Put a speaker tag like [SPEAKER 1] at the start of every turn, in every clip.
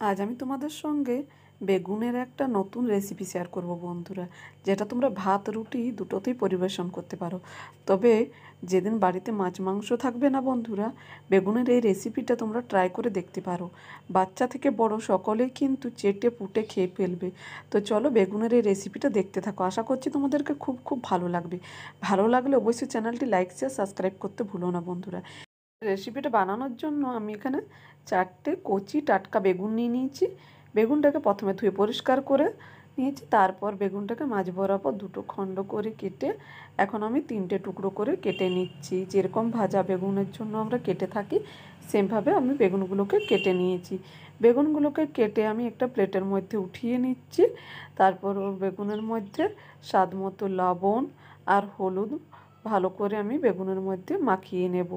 [SPEAKER 1] আজ আমি তোমাদের সঙ্গে বেগুনের একটা নতুন রেসিপি শেয়ার করব বন্ধুরা, যেটা তোমরা ভাত রুটি দুটোতেই পরিবেশন করতে পারো। তবে যেদিন বাড়িতে মাছ মাংস থাকবে না বন্ধুরা, বেগুনের এই রেসিপিটা তোমরা ট্রাই করে দেখতে পারো। বাচ্চা থেকে বড় সকলেই কিন্তু চেটে পুটে খেয়ে ফেলবে। তো চলো বেগুনের এই রেসিপিটা দেখতে থাকো। আশা করছি তোমাদেরকে খুব খুব ভালো লাগবে। ভালো লাগলে অবশ্যই চ্যানেলটি লাইক শেয়ার সাবস্ক্রাইব করতে ভুলো না বন্ধুরা। রেসিপিটা বানানোর জন্য আমি এখানে 4টে কচি টাটকা বেগুন নিয়ে নিয়েছি। বেগুনটাকে প্রথমে ধুয়ে পরিষ্কার করে নিয়েছি, তারপর বেগুনটাকে মাঝ বরাবর দুটো খণ্ড করে কেটে এখন আমি 3টে টুকরো করে কেটে নিচ্ছি। যেরকম ভাজা বেগুনের জন্য আমরা কেটে থাকি সেমভাবে আমি বেগুনগুলোকে কেটে নিয়েছি। বেগুনগুলোকে কেটে আমি একটা প্লেটের মধ্যে উঠিয়ে নিচ্ছি। তারপর ওর বেগুনের মধ্যে স্বাদ মতো লবণ আর হলুদ ভালো করে আমি বেগুনের মধ্যে মাখিয়ে নেব।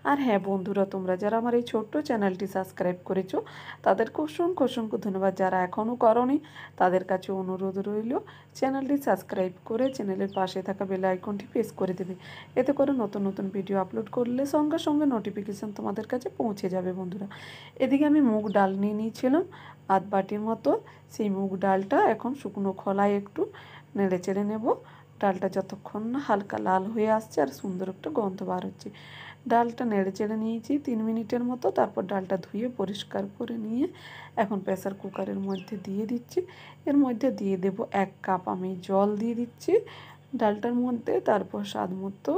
[SPEAKER 1] আর হ্যাঁ বন্ধুরা, তোমরা যারা আমার এই ছোট্ট চ্যানেলটি সাবস্ক্রাইব করেছো তাদেরকে অসংখ্য অসংখ্য ধন্যবাদ। যারা এখনও করনি তাদের কাছে অনুরোধ রইল চ্যানেলটি সাবস্ক্রাইব করে চ্যানেলের পাশে থাকা বেল আইকনটি প্রেস করে দেবে। এতে করে নতুন নতুন ভিডিও আপলোড করলে সঙ্গে সঙ্গে নোটিফিকেশান তোমাদের কাছে পৌঁছে যাবে বন্ধুরা। এদিকে আমি মুগ ডাল নিয়ে নিয়েছিলাম আধ বাটির মতো। সেই মুগ ডালটা এখন শুকনো খোলায় একটু নেড়ে চেড়ে নেব। ডালটা যতক্ষণ না হালকা লাল হয়ে আসছে আর সুন্দর একটা গন্ধ বার হচ্ছে। ডালটা নেড়ে চেড়ে নিয়েছি 3 মিনিটের মতো। তারপর ডালটা ধুয়ে পরিষ্কার করে নিয়ে এখন প্রেসার কুকারের মধ্যে দিয়ে দিচ্ছি। এর মধ্যে দিয়ে দেব 1 কাপ আমি জল দিয়ে দিচ্ছি ডালটার মধ্যে। তারপর স্বাদ মতো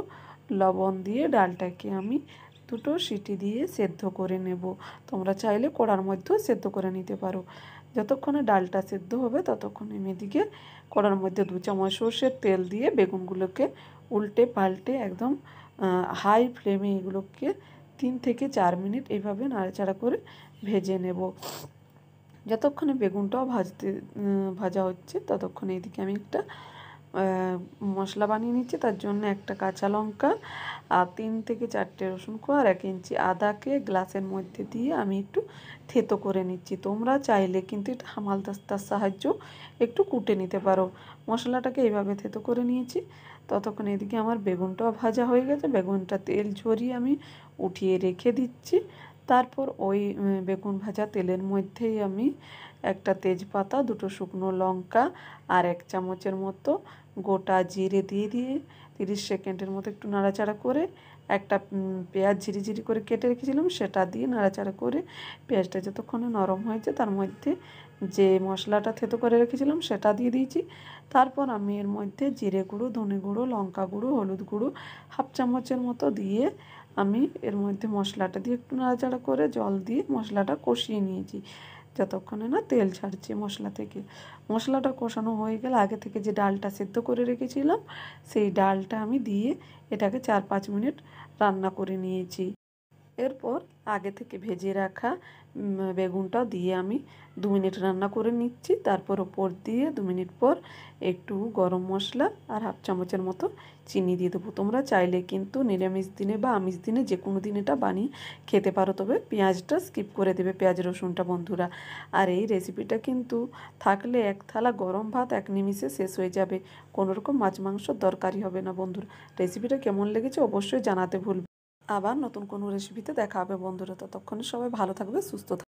[SPEAKER 1] লবণ দিয়ে ডালটাকে আমি 2টো সিটি দিয়ে সেদ্ধ করে নেব। তোমরা চাইলে কড়ার মধ্যেও সেদ্ধ করে নিতে পারো। যতক্ষণে ডালটা সেদ্ধ হবে ততক্ষণ আমি এদিকে কড়ার মধ্যে 2 চামচ সর্ষের তেল দিয়ে বেগুনগুলোকে উল্টে পাল্টে একদম হাই ফ্লেমে এগুলোকে 3 থেকে 4 মিনিট এইভাবে নাড়াচাড়া করে ভেজে নেব। যতক্ষণে বেগুনটাও ভাজা হচ্ছে ততক্ষণে এদিকে আমি একটা মশলা বানিয়ে নিচ্ছি। তার জন্য একটা কাঁচা লঙ্কা আর 3 থেকে 4টে রসুন কোয়া আর 1 ইঞ্চি আদাকে গ্লাসের মধ্যে দিয়ে আমি একটু থেতো করে নিচ্ছি। তোমরা চাইলে কিন্তু এটা হামালদিস্তার সাহায্য একটু কুটে নিতে পারো। মশলাটাকে এইভাবে থেতো করে নিয়েছি। ততক্ষণ এদিকে আমার বেগুনটাও ভাজা হয়ে গেছে। বেগুনটা তেল ঝরিয়ে আমি উঠিয়ে রেখে দিচ্ছি। তারপর ওই বেগুন ভাজা তেলের মধ্যেই আমি একটা তেজপাতা, 2টো শুকনো লঙ্কা আর 1 চামচের মতো গোটা জিরে দিয়ে 30 সেকেন্ডের মতো একটু নাড়াচাড়া করে একটা পেঁয়াজ ঝিরিঝিরি করে কেটে রেখেছিলাম সেটা দিয়ে নাড়াচাড়া করে পেঁয়াজটা যতক্ষণে নরম হয়েছে তার মধ্যে যে মশলাটা থেতো করে রেখেছিলাম সেটা দিয়ে দিয়েছি। তারপর আমি এর মধ্যে জিরে গুঁড়ো, ধনে গুঁড়ো, লঙ্কা গুঁড়ো, হলুদ গুঁড়ো 1/2 চামচের মতো দিয়ে আমি এর মধ্যে মশলাটা দিয়ে একটু নাড়াচাড়া করে জল দিয়ে মশলাটা কষিয়ে নিয়েছি যতক্ষণে না তেল ছাড়ছে মশলা থেকে। মশলাটা কষানো হয়ে গেলে আগে থেকে যে ডালটা সেদ্ধ করে রেখেছিলাম সেই ডালটা আমি দিয়ে এটাকে 4-5 মিনিট রান্না করে নিয়েছি। এরপর আগে থেকে ভেজে রাখা বেগুনটাও দিয়ে আমি 2 মিনিট রান্না করে নিচ্ছি। তারপর ওপর দিয়ে 2 মিনিট পর একটু গরম মশলা আর 1/2 চামচের মতো চিনি দিয়ে দেবো। তোমরা চাইলে কিন্তু নিরামিষ দিনে বা আমিষ দিনে যে কোনো দিন এটা বানিয়ে খেতে পারো, তবে পেঁয়াজটা স্কিপ করে দেবে, পেঁয়াজ রসুনটা বন্ধুরা। আর এই রেসিপিটা কিন্তু থাকলে 1 থালা গরম ভাত 1 নিমিষে শেষ হয়ে যাবে। কোনো রকম মাছ মাংসর দরকারই হবে না বন্ধুরা। রেসিপিটা কেমন লেগেছে অবশ্যই জানাতে ভুলবে। আবার নতুন কোনো রেসিপিতে দেখা হবে বন্ধুরা। ততক্ষণে সবাই ভালো থাকবে, সুস্থ থাকবে।